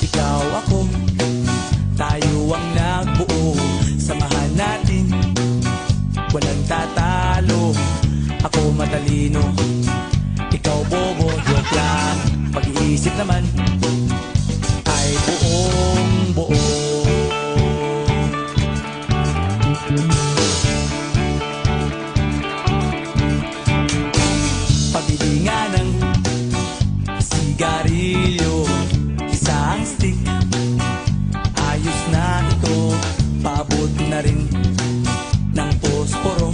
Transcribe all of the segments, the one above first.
Ikaw ako, tayo ang nagbuo. Samahan natin, walang tatalo. Ako matalino, ikaw bobo. Joke lang, pag-iisip naman ay buong buo. Pabili nga ng sigarilyo, isang stick, ayos na ito. Paabot na rin ng posporo.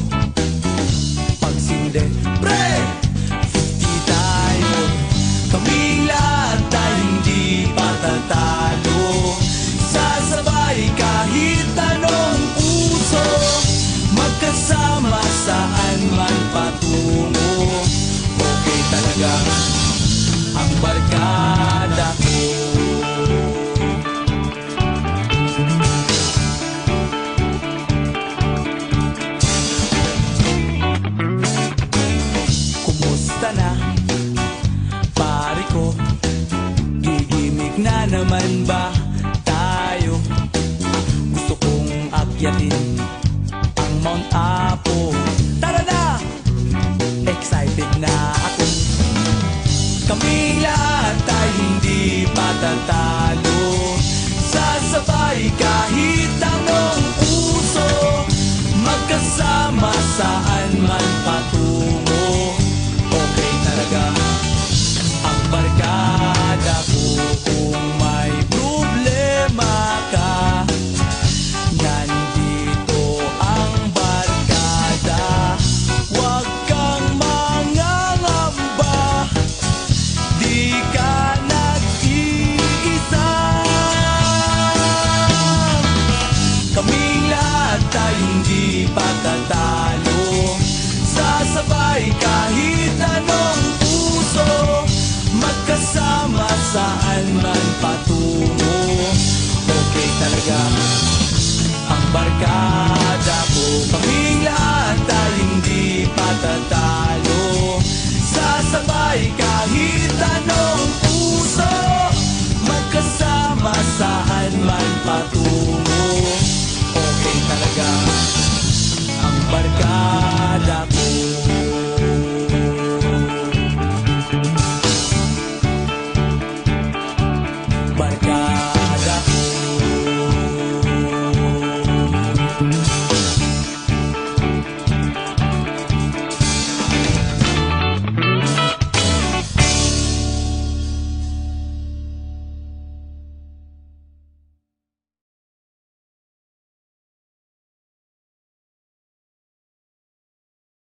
Pagsinde, pre! 50 tayo, kaming lahat tayo hindi patatalo. Sasabay kahit anong uso, magkasama saan man patungo. Okay talaga ang barkada ko. Kumusta na, pare ko? Gigimik na naman ba tayo? Gusto kong akyatin ang Mount Apo. Tara na! Excited na ako. Kaming lahat tayo hindi patatalo. Sasabay kahit anong uso, magkasama saan man patungo. Okay talaga ang barkada ko. Kung may problema ka, nandito ang barkada. Huwag kang mangangamba, di ka nag-iisa. Kaming lahat tayo hindi patatalo. Sasabay kahit anong puso, magkasama saan man patungo. Okay talaga ang barkada ko.